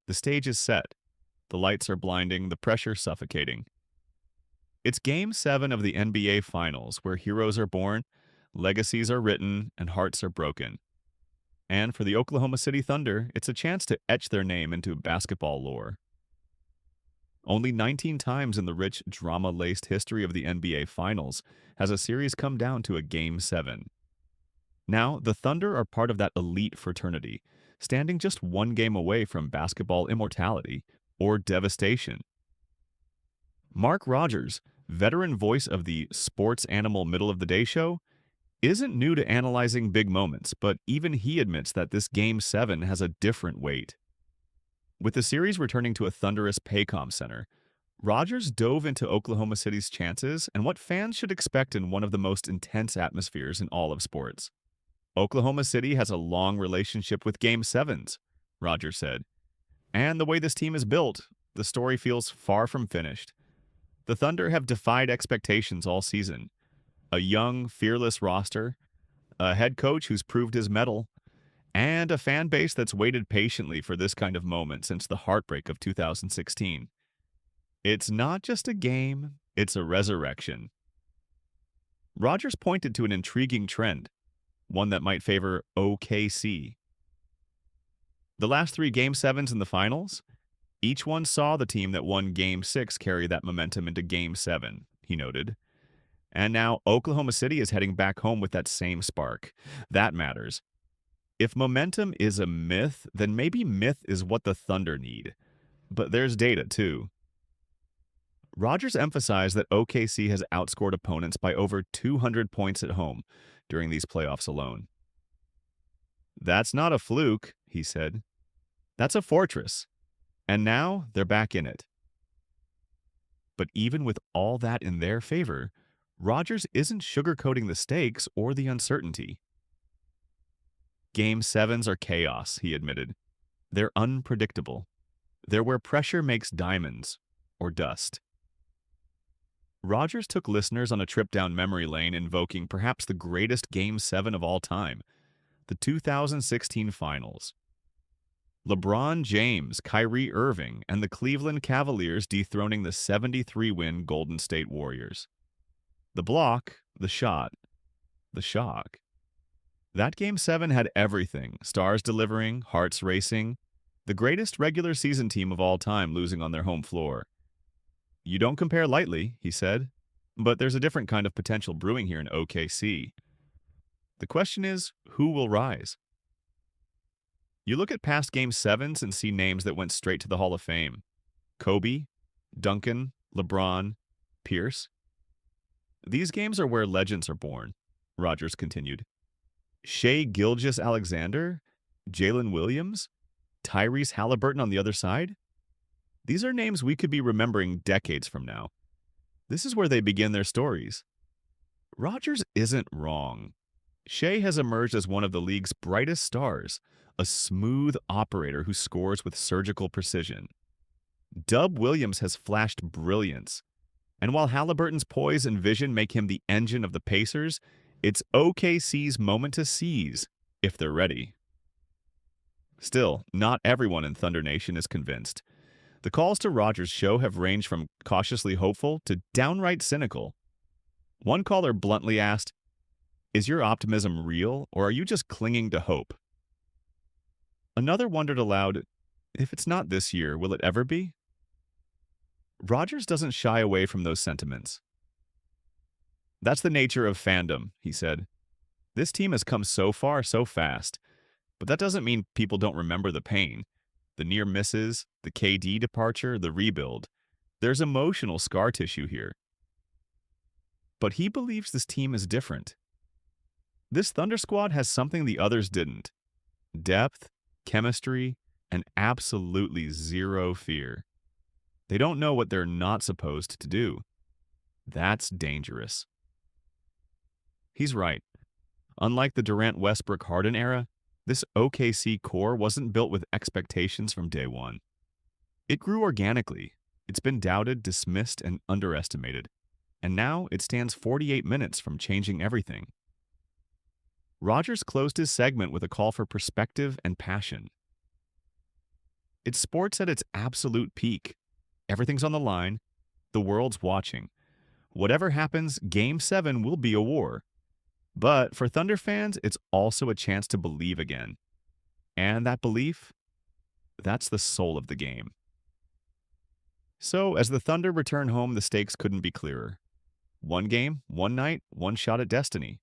The stage is set. The lights are blinding, the pressure suffocating. It's Game 7 of the NBA Finals, where heroes are born, legacies are written, and hearts are broken. And for the Oklahoma City Thunder, it's a chance to etch their name into basketball lore. Only 19 times in the rich, drama-laced history of the NBA Finals has a series come down to a Game 7. Now, the Thunder are part of that elite fraternity, standing just one game away from basketball immortality or devastation. Mark Rodgers, veteran voice of the sports animal middle of the day show, isn't new to analyzing big moments, but even he admits that this Game 7 has a different weight. With the series returning to a thunderous Paycom Center, Rodgers dove into Oklahoma City's chances and what fans should expect in one of the most intense atmospheres in all of sports. Oklahoma City has a long relationship with Game 7s, Rodgers said. And the way this team is built, the story feels far from finished. The Thunder have defied expectations all season. A young, fearless roster, a head coach who's proved his mettle, and a fan base that's waited patiently for this kind of moment since the heartbreak of 2016. It's not just a game, it's a resurrection. Rodgers pointed to an intriguing trend, one that might favor OKC. The last 3 Game 7s in the finals, each one saw the team that won Game 6 carry that momentum into Game 7, he noted. And now Oklahoma City is heading back home with that same spark. That matters. If momentum is a myth, then maybe myth is what the Thunder need. But there's data, too. Rodgers emphasized that OKC has outscored opponents by over 200 points at home during these playoffs alone. That's not a fluke, he said. That's a fortress. And now they're back in it. But even with all that in their favor, Rodgers isn't sugarcoating the stakes or the uncertainty. Game 7s are chaos, he admitted. They're unpredictable. They're where pressure makes diamonds or dust. Rodgers took listeners on a trip down memory lane, invoking perhaps the greatest Game 7 of all time, the 2016 Finals. LeBron James, Kyrie Irving, and the Cleveland Cavaliers dethroning the 73-win Golden State Warriors. The block, the shot, the shock. That Game 7 had everything, stars delivering, hearts racing, the greatest regular season team of all time losing on their home floor. You don't compare lightly, he said, but there's a different kind of potential brewing here in OKC. The question is, who will rise? You look at past Game 7s and see names that went straight to the Hall of Fame. Kobe, Duncan, LeBron, Pierce. These games are where legends are born, Rodgers continued. Shai Gilgeous-Alexander, Jalen Williams, Tyrese Halliburton on the other side? These are names we could be remembering decades from now. This is where they begin their stories. Rodgers isn't wrong. Shai has emerged as one of the league's brightest stars, a smooth operator who scores with surgical precision. Dub Williams has flashed brilliance. And while Halliburton's poise and vision make him the engine of the Pacers, it's OKC's moment to seize, if they're ready. Still, not everyone in Thunder Nation is convinced. The calls to Rodgers' show have ranged from cautiously hopeful to downright cynical. One caller bluntly asked, "Is your optimism real, or are you just clinging to hope?" Another wondered aloud, "If it's not this year, will it ever be?" Rodgers doesn't shy away from those sentiments. "That's the nature of fandom," he said. "This team has come so far so fast, but that doesn't mean people don't remember the pain. The near misses, the KD departure, the rebuild. There's emotional scar tissue here." But he believes this team is different. This Thunder squad has something the others didn't. Depth, chemistry, and absolutely zero fear. They don't know what they're not supposed to do. That's dangerous. He's right. Unlike the Durant-Westbrook-Harden era, this OKC core wasn't built with expectations from day one. It grew organically. It's been doubted, dismissed, and underestimated. And now it stands 48 minutes from changing everything. Rodgers closed his segment with a call for perspective and passion. It's sports at its absolute peak. Everything's on the line. The world's watching. Whatever happens, Game 7 will be a war. But for Thunder fans, it's also a chance to believe again. And that belief, that's the soul of the game. So, as the Thunder return home, the stakes couldn't be clearer. One game, one night, one shot at destiny.